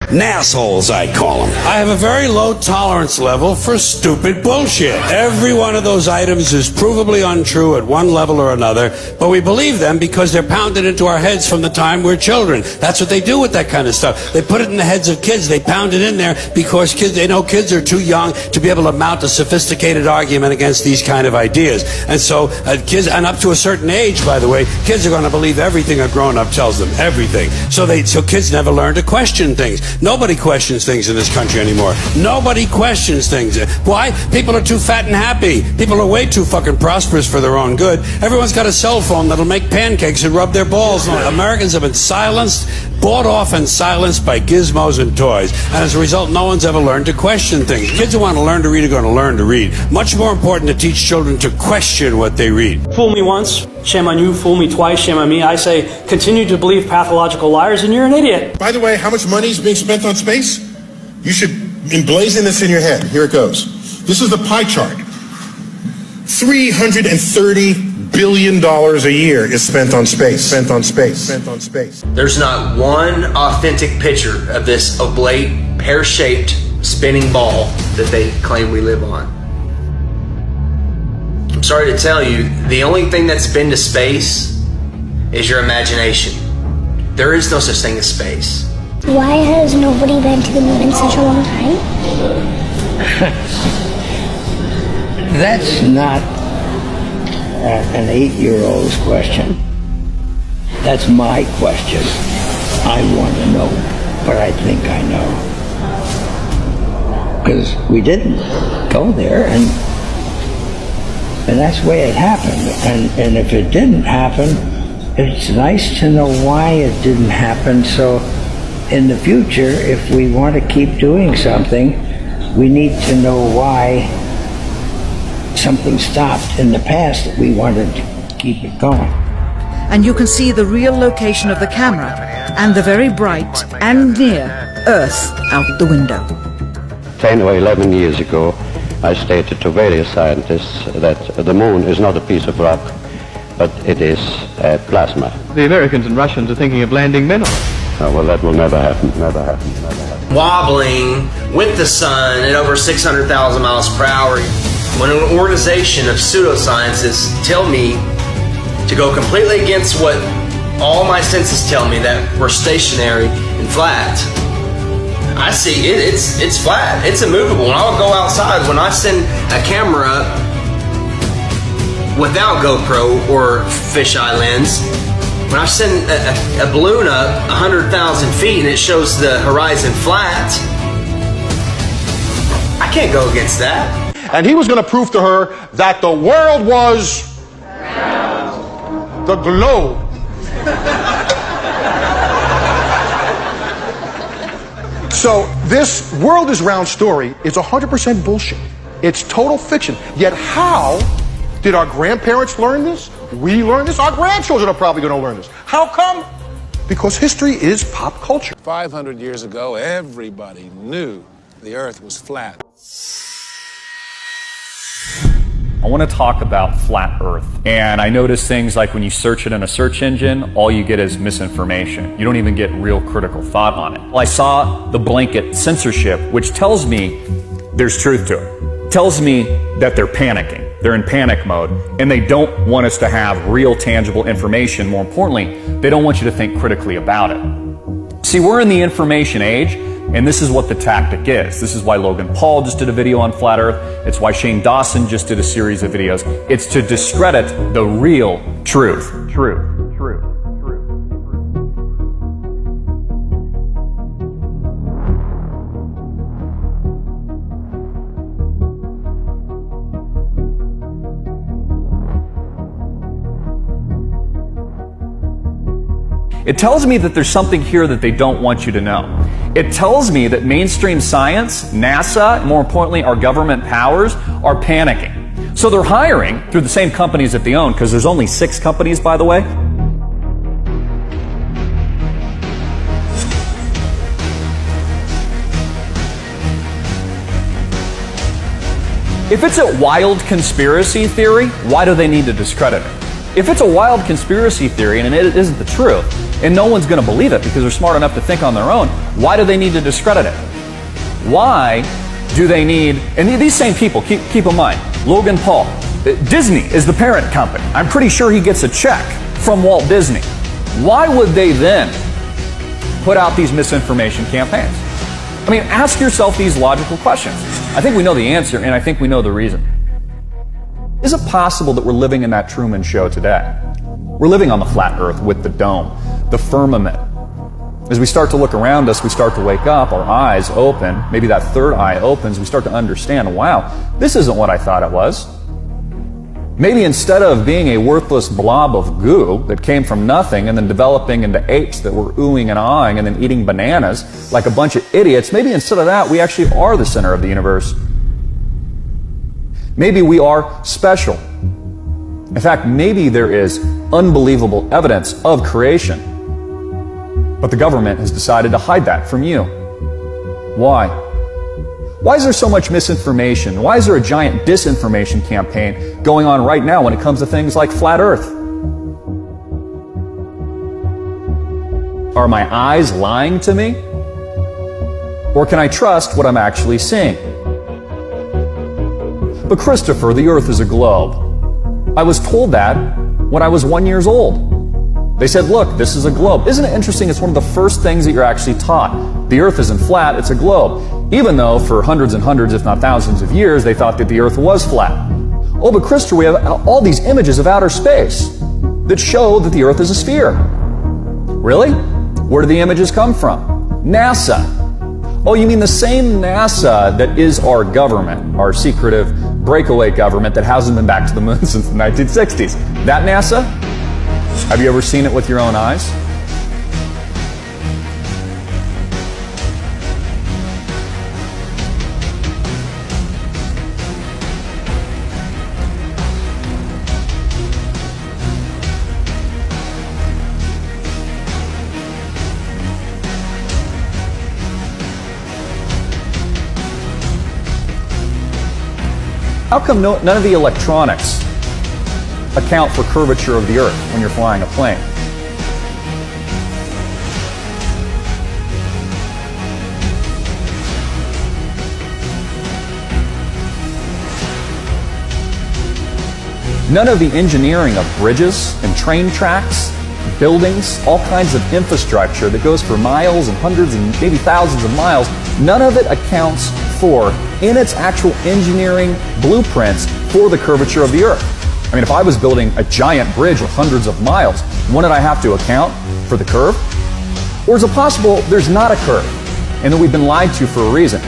Nassholes, I call them. I have a very low tolerance level for stupid bullshit. Every one of those items is provably untrue at one level or another, but we believe them because they're pounded into our heads from the time we're children. That's what they do with that kind of stuff. They put it in the heads of kids. They pound it in there because they know kids are too young to be able to mount a sophisticated argument against these kind of ideas. And so kids, and up to a certain age, by the way, kids are going to believe everything a grown-up tells them, everything. So kids never learn to question things. Nobody questions things in this country anymore. Nobody questions things. Why? People are too fat and happy. People are way too fucking prosperous for their own good. Everyone's got a cell phone that'll make pancakes and rub their balls on. Americans have been silenced, bought off and silenced by gizmos and toys. And as a result, no one's ever learned to question things. Kids who want to learn to read are going to learn to read. Much more important to teach children to question what they read. Fool me once, shame on you. Fool me twice, shame on me. I say, continue to believe pathological liars and you're an idiot. By the way, how much money is being spent on space? You should emblazon this in your head. Here it goes. This is the pie chart. $330 billion a year is spent on space. Spent on space. Spent on space. There's not one authentic picture of this oblate, pear-shaped, spinning ball that they claim we live on. I'm sorry to tell you, the only thing that's been to space is your imagination. There is no such thing as space. Why has nobody been to the moon in such a long time? That's not an 8-year-old's question. That's my question. I want to know, but I think I know. Because we didn't go there, and that's the way it happened. And if it didn't happen, it's nice to know why it didn't happen, so in the future, if we want to keep doing something, we need to know why something stopped in the past that we wanted to keep it going. And you can see the real location of the camera and the very bright and near Earth out the window. 10 or 11 years ago, I stated to various scientists that the moon is not a piece of rock, but it is plasma. The Americans and Russians are thinking of landing men on it. Oh, well, that will never happen, never happen, never happen. Wobbling with the sun at over 600,000 miles per hour. When an organization of pseudoscientists tell me to go completely against what all my senses tell me, that we're stationary and flat, I see it's flat, it's immovable. And I'll go outside when I send a camera up without GoPro or fisheye lens. When I send a balloon up 100,000 feet and it shows the horizon flat, I can't go against that. And he was going to prove to her that the world was the globe. So this world is round story is 100% bullshit. It's total fiction. Yet how did our grandparents learn this? We learned this. Our grandchildren are probably going to learn this. How come? Because history is pop culture. 500 years ago, everybody knew the Earth was flat. I want to talk about flat Earth. And I notice things like when you search it in a search engine, all you get is misinformation. You don't even get real critical thought on it. Well, I saw the blanket censorship, which tells me there's truth to it. It tells me that they're panicking. They're in panic mode, and they don't want us to have real tangible information. More importantly, they don't want you to think critically about it. See, we're in the information age, and this is what the tactic is. This is why Logan Paul just did a video on flat Earth. It's why Shane Dawson just did a series of videos. It's to discredit the real truth. It tells me that there's something here that they don't want you to know. It tells me that mainstream science, NASA, and more importantly, our government powers are panicking. So they're hiring through the same companies that they own, because there's only 6 companies, by the way. If it's a wild conspiracy theory, why do they need to discredit it? If it's a wild conspiracy theory and it isn't the truth, and no one's going to believe it because they're smart enough to think on their own, why do they need to discredit it? Why do they need, and these same people, keep in mind, Logan Paul, Disney is the parent company. I'm pretty sure he gets a check from Walt Disney. Why would they then put out these misinformation campaigns? I mean, ask yourself these logical questions. I think we know the answer, and I think we know the reason. Is it possible that we're living in that Truman Show today? We're living on the flat earth with the dome, the firmament. As we start to look around us, we start to wake up, our eyes open, maybe that third eye opens, we start to understand, wow, this isn't what I thought it was. Maybe instead of being a worthless blob of goo that came from nothing and then developing into apes that were oohing and ahhing and then eating bananas like a bunch of idiots, maybe instead of that, we actually are the center of the universe. Maybe we are special. In fact, maybe there is unbelievable evidence of creation, but the government has decided to hide that from you. Why? Why is there so much misinformation? Why is there a giant disinformation campaign going on right now when it comes to things like flat Earth? Are my eyes lying to me? Or can I trust what I'm actually seeing? But Christopher, the Earth is a globe. I was told that when I was 1 year old. They said, look, this is a globe. Isn't it interesting? It's one of the first things that you're actually taught. The Earth isn't flat, it's a globe. Even though for hundreds and hundreds, if not thousands of years, they thought that the Earth was flat. Oh, but Christopher, we have all these images of outer space that show that the Earth is a sphere. Really? Where do the images come from? NASA. Oh, you mean the same NASA that is our government, our secretive breakaway government that hasn't been back to the moon since the 1960s. That NASA? Have you ever seen it with your own eyes? How come none of the electronics account for curvature of the Earth when you're flying a plane? None of the engineering of bridges and train tracks, buildings, all kinds of infrastructure that goes for miles and hundreds and maybe thousands of miles, none of it accounts for, in its actual engineering blueprints, for the curvature of the Earth. I mean, if I was building a giant bridge with hundreds of miles, wouldn't I have to account for the curve? Or is it possible there's not a curve and that we've been lied to for a reason?